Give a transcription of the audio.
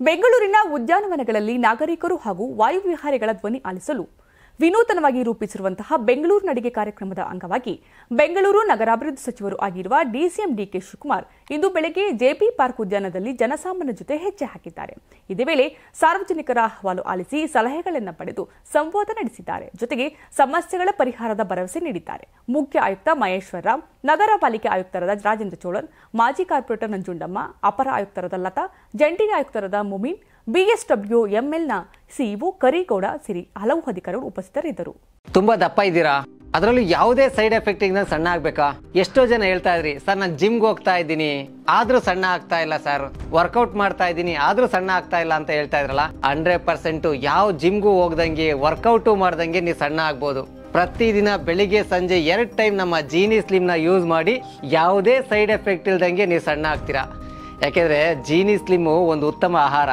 ಬೆಂಗಳೂರಿನ ಉದ್ಯಾನವನಗಳಲ್ಲಿ ನಾಗರಿಕರು ಹಾಗೂ ವಾಯುವಿಹಾರಿಗಳ ಧ್ವನಿ ಆಲಿಸಲು ವಿನೂತನವಾಗಿ ರೂಪಿಸಿರುವಂತಹ ಬೆಂಗಳೂರು ನಡಿಗೆ ಕಾರ್ಯಕ್ರಮದ ಅಂಗವಾಗಿ ಬೆಂಗಳೂರು ನಗರಾಭಿವೃದ್ಧಿ ಸಚಿವರು ಆಗಿರುವ ಡಿಸಿಎಂ ಡಿಕೆ ಶಿವಕುಮಾರ್ ಇಂದು ಬೆಳಗ್ಗೆ ಜೆಪಿ ಪಾರ್ಕ್ ಉದ್ಯಾನದಲ್ಲಿ ಜನಸಾಮಾನ್ಯರ ಜೊತೆ ಹೆಜ್ಜೆ ಹಾಕಿದ್ದಾರೆ. ಇದೇ ವೇಳೆ ಸಾರ್ವಜನಿಕರ ಅಹವಾಲು ಆಲಿಸಿ ಸಲಹೆಗಳನ್ನು ಪಡೆದು ಸಂವಾದ ನಡೆಸಿದ್ದಾರೆ. ಜೊತೆಗೆ ಸಮಸ್ಯೆಗಳ ಪರಿಹಾರದ ಭರವಸೆ ನೀಡಿದ್ದಾರೆ. ಮುಖ್ಯ ಆಯುಕ್ತ ಮಹೇಶ್ವರ ರಾವ್, ನಗರ ಪಾಲಿಕೆ ಆಯುಕ್ತರಾದ ರಾಜೇಂದ್ರ ಚೋಳನ್, ಮಾಜಿ ಕಾರ್ಪೊರೇಟರ್ ನಂಜುಂಡಮ್ಮ, ಅಪರ ಆಯುಕ್ತರಾದ ಲತಾ, ಜಂಟಿ ಆಯುಕ್ತರಾದ ಮುಮೀನ್, ಬಿಎಸ್ಡಬ್ಲ್ಯೂ ಎಂಎಲ್ನ ಸಿಇಒ ಕರೀಗೌಡ ಸೇರಿ ಹಲವು ಅಧಿಕಾರಿಗಳು ಉಪಸ್ಥಿತರಿದ್ದರು. ತುಂಬಾ ದಪ್ಪ ಇದ್ದೀರಾ, ಅದರಲ್ಲೂ ಯಾವುದೇ ಸೈಡ್ ಎಫೆಕ್ಟ್ ಇಂದ ಸಣ್ಣ ಆಗ್ಬೇಕಾ? ಎಷ್ಟೋ ಜನ ಹೇಳ್ತಾ ಇದ್ರಿ, ಸರ್ ನಾನು ಜಿಮ್ಗೆ ಹೋಗ್ತಾ ಇದ್ದೀನಿ ಆದ್ರೂ ಸಣ್ಣ ಆಗ್ತಾ ಇಲ್ಲ ಸರ್, ವರ್ಕೌಟ್ ಮಾಡ್ತಾ ಇದ್ದೀನಿ ಆದ್ರೂ ಸಣ್ಣ ಆಗ್ತಾ ಇಲ್ಲ ಅಂತ ಹೇಳ್ತಾ ಇದ್ರಲ್ಲ. 100% ಯಾವ ಜಿಮ್ಗೂ ಹೋಗ್ದಂಗೆ ವರ್ಕೌಟು ಮಾಡ್ದಂಗೆ ನೀವು ಸಣ್ಣ ಆಗ್ಬೋದು. ಪ್ರತಿದಿನ ಬೆಳಿಗ್ಗೆ ಸಂಜೆ 2 ಟೈಮ್ ನಮ್ಮ ಜೀನಿ ಸ್ಲಿಮ್ ನ ಯೂಸ್ ಮಾಡಿ ಯಾವುದೇ ಸೈಡ್ ಎಫೆಕ್ಟ್ ಇಲ್ದಂಗೆ ನೀವು ಸಣ್ಣ ಆಗ್ತೀರಾ. ಯಾಕೆಂದ್ರೆ ಜೀನಿ ಸ್ಲಿಮ್ ಒಂದು ಉತ್ತಮ ಆಹಾರ.